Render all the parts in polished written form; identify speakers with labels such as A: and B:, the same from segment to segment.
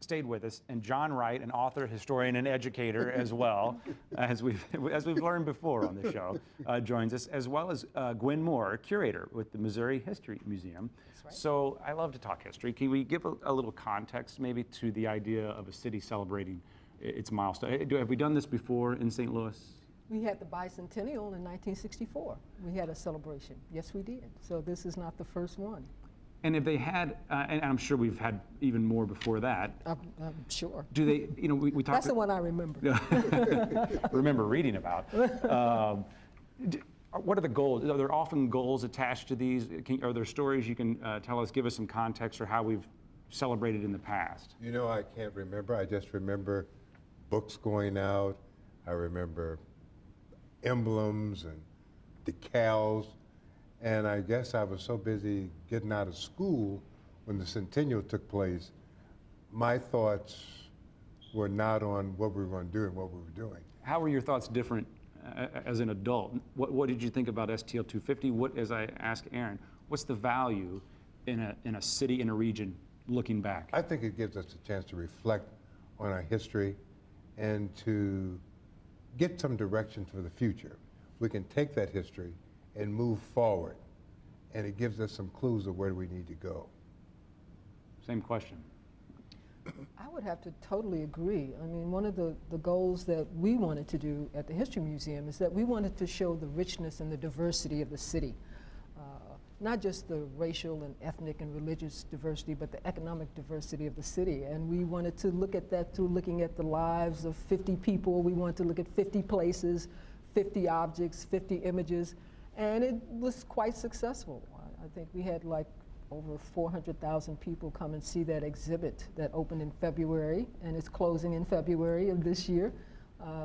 A: stayed with us, and John Wright, an author, historian, and educator as well, as we've learned before on the show, joins us, as well as Gwen Moore, curator with the Missouri History Museum. That's right. So I love to talk history. Can we give a little context maybe to the idea of a city celebrating its milestone? Have we done this before in St. Louis?
B: We had the bicentennial in 1964. We had a celebration. Yes, we did. So this is not the first one.
A: And if they had, and I'm sure we've had even more before that.
B: I'm sure.
A: Do they, you know, we talked.
B: That's the one I remember.
A: Remember reading about. What are the goals? Are there often goals attached to these? Are there stories you can tell us, give us some context, or how we've celebrated in the past?
C: You know, I can't remember. I just remember books going out. I remember emblems and decals. And I guess I was so busy getting out of school when the centennial took place, my thoughts were not on what we were going to do and what we were doing.
A: How were your thoughts different as an adult? What did you think about STL250? What, as I asked Aaron, what's the value in a city, in a region, looking back?
C: I think it gives us a chance to reflect on our history and to get some direction for the future. We can take that history and move forward, and it gives us some clues of where we need to go.
A: Same question.
B: I would have to totally agree. I mean, one of the goals that we wanted to do at the History Museum is that we wanted to show the richness and the diversity of the city. Not just the racial and ethnic and religious diversity, but the economic diversity of the city. And we wanted to look at that through looking at the lives of 50 people. We wanted to look at 50 places, 50 objects, 50 images. And it was quite successful. I think we had like over 400,000 people come and see that exhibit that opened in February, and it's closing in February of this year.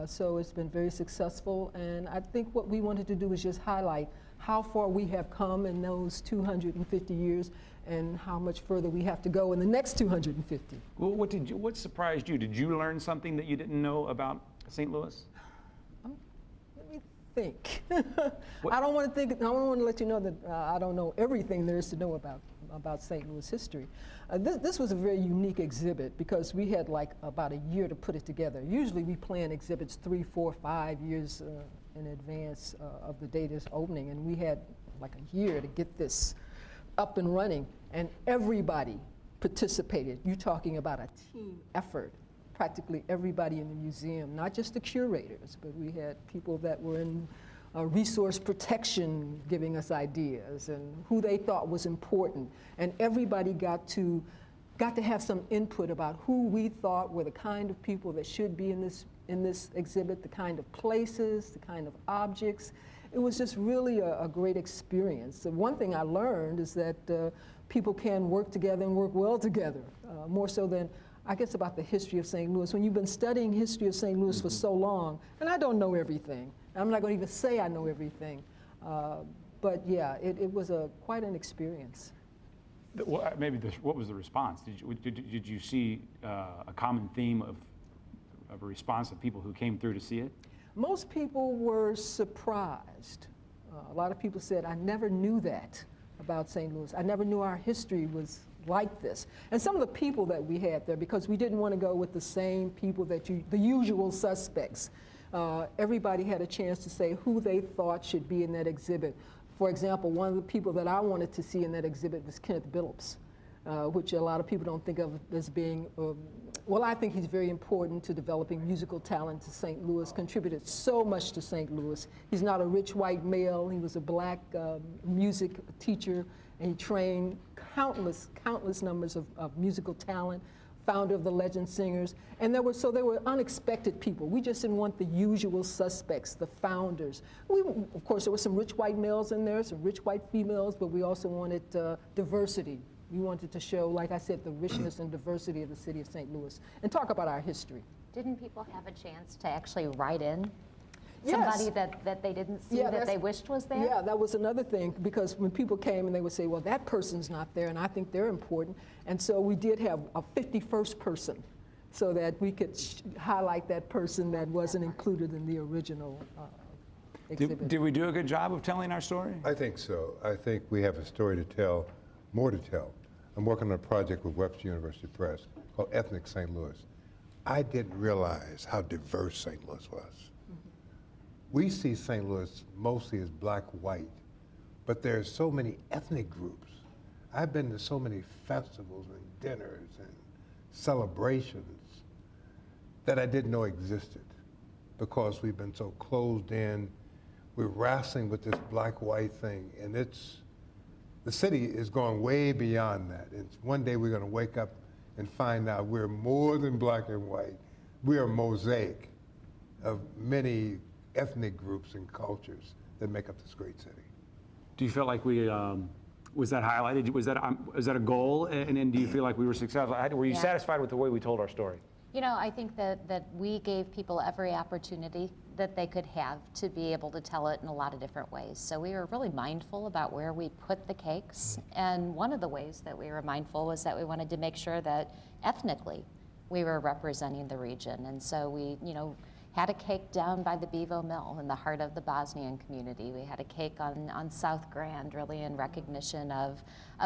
B: So it's been very successful, and I think what we wanted to do is just highlight how far we have come in those 250 years and how much further we have to go in the next 250.
A: Well, what surprised you? Did you learn something that you didn't know about St. Louis?
B: Think. I don't want to let you know that I don't know everything there is to know about St. Louis history. This was a very unique exhibit because we had like about a year to put it together. Usually we plan exhibits 3, 4, 5 years in advance of the date it's opening, and we had like a year to get this up and running, and everybody participated. You're talking about a team effort. Practically everybody in the museum, not just the curators, but we had people that were in resource protection giving us ideas and who they thought was important. And everybody got to have some input about who we thought were the kind of people that should be in this exhibit, the kind of places, the kind of objects. It was just really a great experience. The one thing I learned is that people can work together and work well together, more so than I guess about the history of St. Louis. When you've been studying history of St. Louis for so long, and I don't know everything. I'm not going to even say I know everything. But yeah, it was quite an experience.
A: Well, maybe what was the response? Did you see a common theme of a response of people who came through to see it?
B: Most people were surprised. A lot of people said, I never knew that about St. Louis. I never knew our history was like this. And some of the people that we had there, because we didn't want to go with the same people that the usual suspects. Everybody had a chance to say who they thought should be in that exhibit. For example, one of the people that I wanted to see in that exhibit was Kenneth Billups, which a lot of people don't think of as being, well, I think he's very important to developing musical talent to St. Louis, contributed so much to St. Louis. He's not a rich white male. He was a black music teacher, and he trained countless numbers of musical talent, founder of the Legend Singers. And there were unexpected people. We just didn't want the usual suspects, the founders. Of course, there were some rich white males in there, some rich white females, but we also wanted diversity. We wanted to show, like I said, the richness and diversity of the city of St. Louis and talk about our history.
D: Didn't people have a chance to actually write in? Somebody that they didn't see that they wished was there?
B: Yeah, that was another thing, because when people came and they would say, well, that person's not there, and I think they're important. And so we did have a 51st person so that we could highlight that person that wasn't included in the original exhibit.
A: Did we do a good job of telling our story?
C: I think so. I think we have a story to tell, more to tell. I'm working on a project with Webster University Press called Ethnic St. Louis. I didn't realize how diverse St. Louis was. We see St. Louis mostly as black, white, but there's so many ethnic groups. I've been to so many festivals and dinners and celebrations that I didn't know existed because we've been so closed in. We're wrestling with this black-white thing, and the city is going way beyond that. One day we're going to wake up and find out we're more than black and white. We are a mosaic of many ethnic groups and cultures that make up this great city.
A: Do you feel like we, was that highlighted? Was that a goal? And do you feel like we were successful? Were you satisfied with the way we told our story?
D: You know, I think that we gave people every opportunity that they could have to be able to tell it in a lot of different ways. So we were really mindful about where we put the cakes. And one of the ways that we were mindful was that we wanted to make sure that ethnically we were representing the region. And so we, had a cake down by the Bevo Mill in the heart of the Bosnian community. We had a cake on South Grand, really in recognition of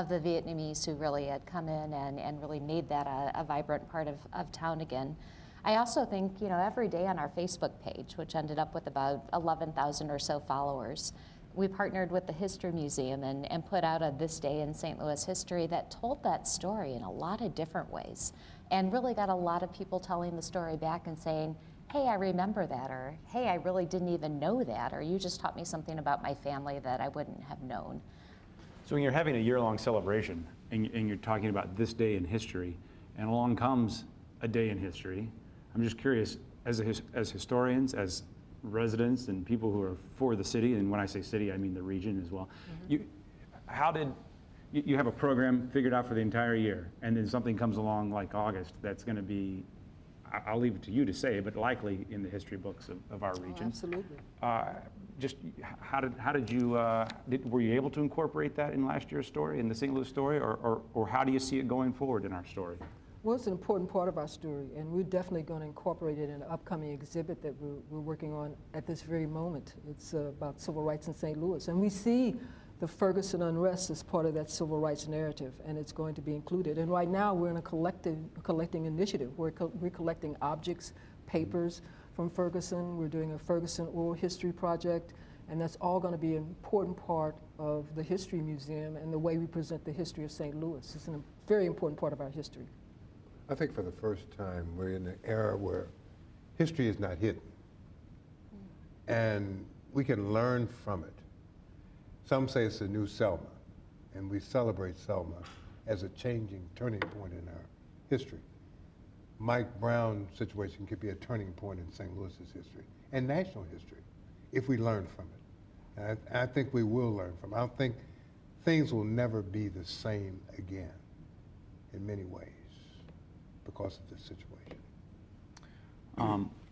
D: the Vietnamese who really had come in and really made that a vibrant part of town again. I also think, every day on our Facebook page, which ended up with about 11,000 or so followers, we partnered with the History Museum and put out a This Day in St. Louis History that told that story in a lot of different ways and really got a lot of people telling the story back and saying, hey, I remember that, or hey, I really didn't even know that, or you just taught me something about my family that I wouldn't have known.
A: So when you're having a year-long celebration and you're talking about this day in history, and along comes a day in history, I'm just curious, as historians, as residents and people who are for the city, and when I say city, I mean the region as well, you have a program figured out for the entire year, and then something comes along like August that's going to be, I'll leave it to you to say, but likely in the history books of our region.
B: Oh, absolutely.
A: Just how did you, were you able to incorporate that in last year's story, in the St. Louis story, or how do you see it going forward in our story?
B: Well, it's an important part of our story, and we're definitely going to incorporate it in an upcoming exhibit that we're working on at this very moment. It's about civil rights in St. Louis, and we see the Ferguson unrest is part of that civil rights narrative, and it's going to be included. And right now, we're in a collecting initiative. We're collecting objects, papers from Ferguson. We're doing a Ferguson oral history project, and that's all going to be an important part of the History Museum and the way we present the history of St. Louis. It's a very important part of our history.
C: I think for the first time, we're in an era where history is not hidden, and we can learn from it. Some say it's the new Selma, and we celebrate Selma as a changing turning point in our history. Mike Brown's situation could be a turning point in St. Louis's history and national history if we learn from it. And I think we will learn from it. I think things will never be the same again in many ways because of this situation.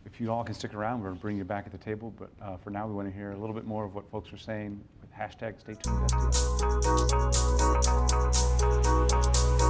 A: If you all can stick around, we're going to bring you back at the table, but for now we want to hear a little bit more of what folks are saying with hashtag Stay Tuned STL.